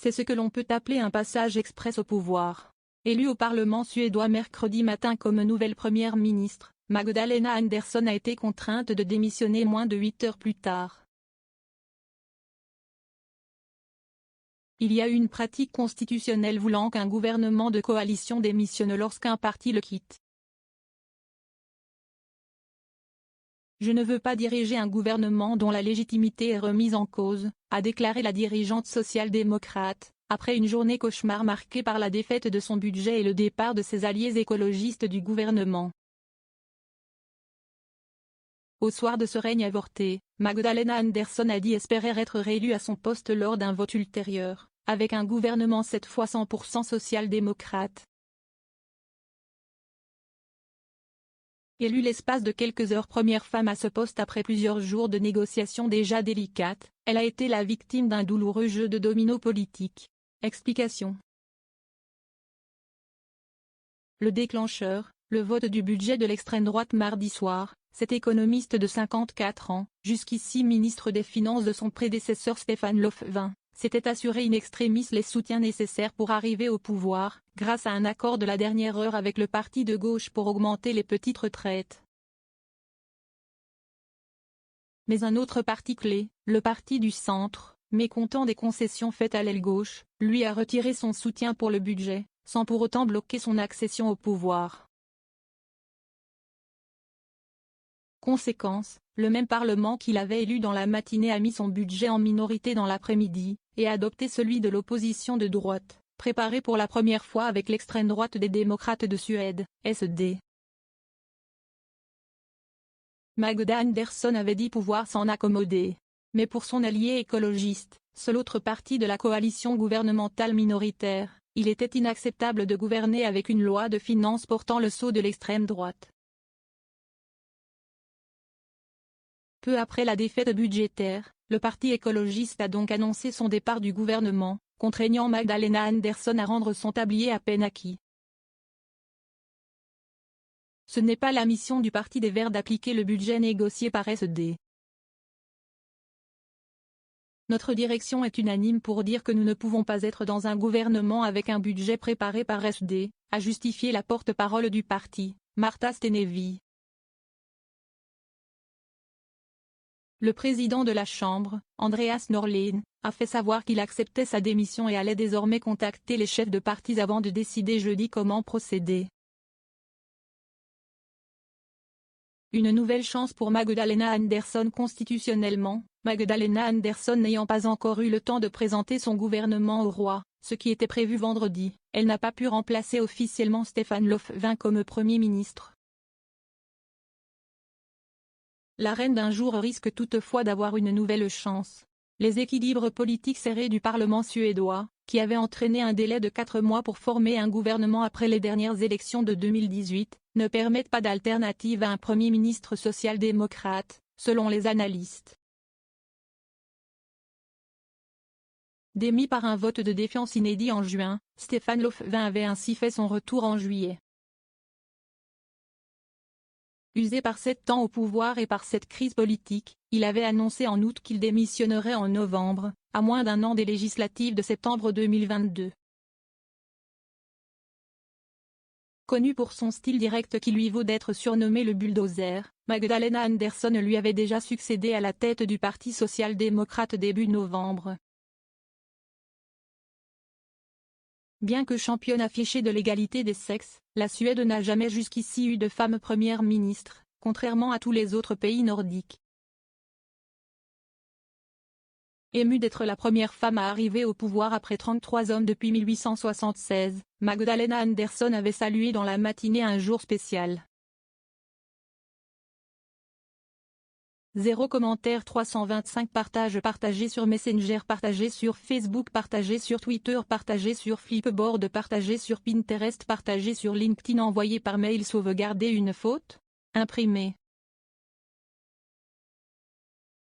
C'est ce que l'on peut appeler un passage express au pouvoir. Élue au Parlement suédois mercredi matin comme nouvelle première ministre, Magdalena Andersson a été contrainte de démissionner moins de 8 heures plus tard. Il y a une pratique constitutionnelle voulant qu'un gouvernement de coalition démissionne lorsqu'un parti le quitte. Je ne veux pas diriger un gouvernement dont la légitimité est remise en cause, a déclaré la dirigeante social-démocrate, après une journée cauchemar marquée par la défaite de son budget et le départ de ses alliés écologistes du gouvernement. Au soir de ce règne avorté, Magdalena Andersson a dit espérer être réélue à son poste lors d'un vote ultérieur, avec un gouvernement cette fois 100% social-démocrate. Élue l'espace de quelques heures première femme à ce poste après plusieurs jours de négociations déjà délicates, elle a été la victime d'un douloureux jeu de dominos politique. Explication. Le déclencheur, le vote du budget de l'extrême droite mardi soir. Cet économiste de 54 ans, jusqu'ici ministre des Finances de son prédécesseur Stefan Löfven, s'était assuré in extremis les soutiens nécessaires pour arriver au pouvoir, grâce à un accord de la dernière heure avec le parti de gauche pour augmenter les petites retraites. Mais un autre parti clé, le parti du centre, mécontent des concessions faites à l'aile gauche, lui a retiré son soutien pour le budget, sans pour autant bloquer son accession au pouvoir. Conséquence, le même Parlement qu'il avait élu dans la matinée a mis son budget en minorité dans l'après-midi, et a adopté celui de l'opposition de droite, préparé pour la première fois avec l'extrême droite des démocrates de Suède, SD. Magda Andersson avait dit pouvoir s'en accommoder. Mais pour son allié écologiste, seul autre parti de la coalition gouvernementale minoritaire, il était inacceptable de gouverner avec une loi de finances portant le sceau de l'extrême droite. Peu après la défaite budgétaire, le parti écologiste a donc annoncé son départ du gouvernement, contraignant Magdalena Andersson à rendre son tablier à peine acquis. Ce n'est pas la mission du Parti des Verts d'appliquer le budget négocié par SD. Notre direction est unanime pour dire que nous ne pouvons pas être dans un gouvernement avec un budget préparé par SD, a justifié la porte-parole du parti, Marta Stenevi. Le président de la Chambre, Andreas Norlén, a fait savoir qu'il acceptait sa démission et allait désormais contacter les chefs de partis avant de décider jeudi comment procéder. Une nouvelle chance pour Magdalena Andersson constitutionnellement, Magdalena Andersson n'ayant pas encore eu le temps de présenter son gouvernement au roi, ce qui était prévu vendredi, elle n'a pas pu remplacer officiellement Stefan Löfven comme Premier ministre. La reine d'un jour risque toutefois d'avoir une nouvelle chance. Les équilibres politiques serrés du Parlement suédois, qui avaient entraîné un délai de 4 mois pour former un gouvernement après les dernières élections de 2018, ne permettent pas d'alternative à un Premier ministre social-démocrate, selon les analystes. Démis par un vote de défiance inédit en juin, Stefan Löfven avait ainsi fait son retour en juillet. Usé par 7 ans au pouvoir et par cette crise politique, il avait annoncé en août qu'il démissionnerait en novembre, à moins d'un an des législatives de septembre 2022. Connu pour son style direct qui lui vaut d'être surnommé le bulldozer, Magdalena Andersson lui avait déjà succédé à la tête du Parti social-démocrate début novembre. Bien que championne affichée de l'égalité des sexes, la Suède n'a jamais jusqu'ici eu de femme première ministre, contrairement à tous les autres pays nordiques. Émue d'être la première femme à arriver au pouvoir après 33 hommes depuis 1876, Magdalena Andersson avait salué dans la matinée un jour spécial. 0 commentaire 325 partages partagés sur Messenger, partagés sur Facebook, partagés sur Twitter, partagés sur Flipboard, partagés sur Pinterest, partagés sur LinkedIn, envoyé par mail, sauvegarder une faute, imprimé.